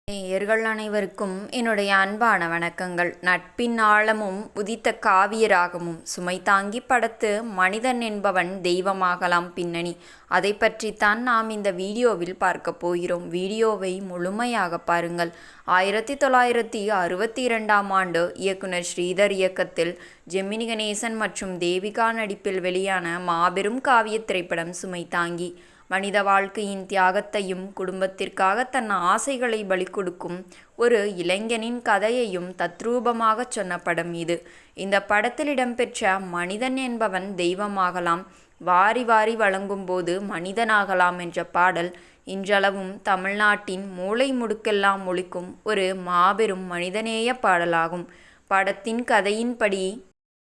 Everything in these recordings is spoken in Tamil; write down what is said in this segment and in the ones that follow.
நேயர்கள் அனைவருக்கும் என்னுடைய அன்பான வணக்கங்கள். நட்பின் ஆழமும் உதித்த காவிய ராகமும் சுமை தாங்கி படத்து மனிதன் என்பவன் தெய்வமாகலாம் பின்னணி. அதை பற்றித்தான் நாம் இந்த வீடியோவில் பார்க்க போகிறோம். வீடியோவை முழுமையாக பாருங்கள். 1962ஆம் ஆண்டு இயக்குனர் ஸ்ரீதர் இயக்கத்தில் ஜெமினி கணேசன் மற்றும் தேவிகா நடிப்பில் வெளியான மாபெரும் காவிய திரைப்படம் சுமை தாங்கி. மனித வாழ்க்கையின் தியாகத்தையும் குடும்பத்திற்காக தன் ஆசைகளை பலி கொடுக்கும் ஒரு இளைஞனின் கதையையும் தத்ரூபமாக சொன்ன படம் இது. இந்த படத்தில் இடம்பெற்ற மனிதன் என்பவன் தெய்வமாகலாம், வாரி வாரி வழங்கும் போது மனிதனாகலாம் என்ற பாடல் இன்றளவும் தமிழ்நாட்டின் மூலை முடுக்கெல்லாம் ஒலிக்கும் ஒரு மாபெரும் மனிதநேய பாடலாகும். படத்தின் கதையின்படி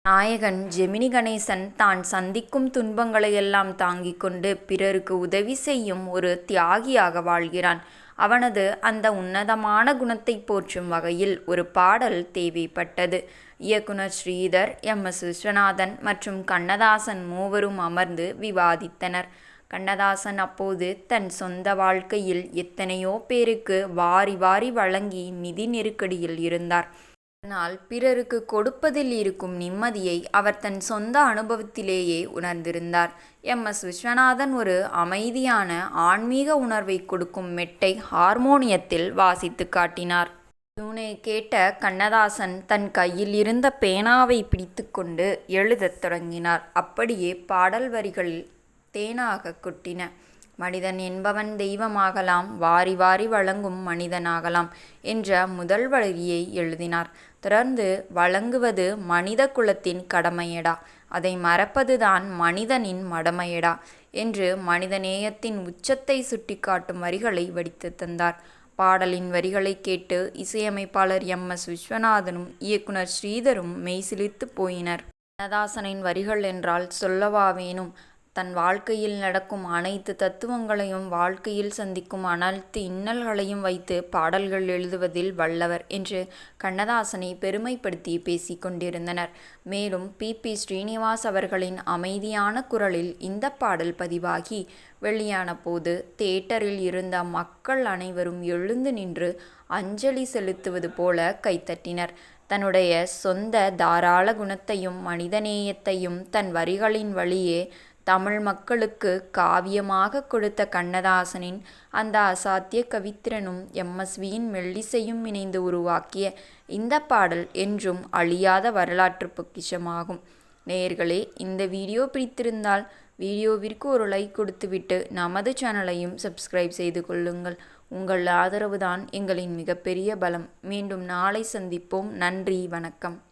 நாயகன் ஜெமினி கணேசன் தான் சந்திக்கும் துன்பங்களையெல்லாம் தாங்கிக் கொண்டு பிறருக்கு உதவி செய்யும் ஒரு தியாகியாக வாழ்கிறான். அவனது அந்த உன்னதமான குணத்தை போற்றும் வகையில் ஒரு பாடல் தேவைப்பட்டது. இயக்குனர் ஸ்ரீதர், எம்.எஸ். விஸ்வநாதன் மற்றும் கண்ணதாசன் மூவரும் அமர்ந்து விவாதித்தனர். கண்ணதாசன் அப்போது தன் சொந்த வாழ்க்கையில் எத்தனையோ பேருக்கு வாரி வாரி வழங்கி நிதி நெருக்கடியில் இருந்தார். ஆனால் பிறருக்கு கொடுப்பதில் இருக்கும் நிம்மதியை அவர் தன் சொந்த அனுபவத்திலேயே உணர்ந்திருந்தார். எம்.எஸ். விஸ்வநாதன் ஒரு அமைதியான ஆன்மீக உணர்வை கொடுக்கும் மெட்டை ஹார்மோனியத்தில் வாசித்து காட்டினார். டியூனை கேட்ட கண்ணதாசன் தன் கையில் இருந்த பேனாவை பிடித்து கொண்டு எழுதத் தொடங்கினார். அப்படியே பாடல் வரிகள் தேனாக கொட்டின. மனிதன் என்பவன் தெய்வமாகலாம், வாரி வாரி வழங்கும் மனிதனாகலாம் என்ற முதல் வரியை எழுதினார். தொடர்ந்து, வழங்குவது மனித குலத்தின் கடமையடா, அதை மறப்பதுதான் மனிதனின் மடமையடா என்று மனிதநேயத்தின் உச்சத்தை சுட்டிக்காட்டும் வரிகளை வடித்து தந்தார். பாடலின் வரிகளை கேட்டு இசையமைப்பாளர் எம்.எஸ். விஸ்வநாதனும் இயக்குனர் ஸ்ரீதரும் மெய்சிலிர்த்து போயினர். கண்ணதாசனின் வரிகள் என்றால் சொல்லவா வேணும்? தன் வாழ்க்கையில் நடக்கும் அனைத்து தத்துவங்களையும் வாழ்க்கையில் சந்திக்கும் அனைத்து இன்னல்களையும் வைத்து பாடல்கள் எழுதுவதில் வல்லவர் என்று கண்ணதாசனை பெருமைப்படுத்தி பேசிக்கொண்டிருந்தனர். மேலும் பி. ஸ்ரீனிவாஸ் அவர்களின் அமைதியான குரலில் இந்த பாடல் பதிவாகி வெளியான போது தியேட்டரில் இருந்த மக்கள் அனைவரும் எழுந்து நின்று அஞ்சலி செலுத்துவது போல கைத்தட்டினர். தன்னுடைய சொந்த தாராள குணத்தையும் மனிதநேயத்தையும் தன் வரிகளின் வழியே தமிழ் மக்களுக்கு காவியமாக கொடுத்த கண்ணதாசனின் அந்த அசாத்திய கவித்திறனும் எம்.எஸ்.வியின் மெல்லிசையும் இணைந்து உருவாக்கிய இந்த பாடல் என்றும் அழியாத வரலாற்று பொக்கிஷமாகும். நேயர்களே, இந்த வீடியோ பிடித்திருந்தால் வீடியோவிற்கு ஒரு லைக் கொடுத்துவிட்டு நமது சேனலையும் சப்ஸ்கிரைப் செய்து கொள்ளுங்கள். உங்கள் ஆதரவுதான் எங்களின் மிகப்பெரிய பலம். மீண்டும் நாளை சந்திப்போம். நன்றி, வணக்கம்.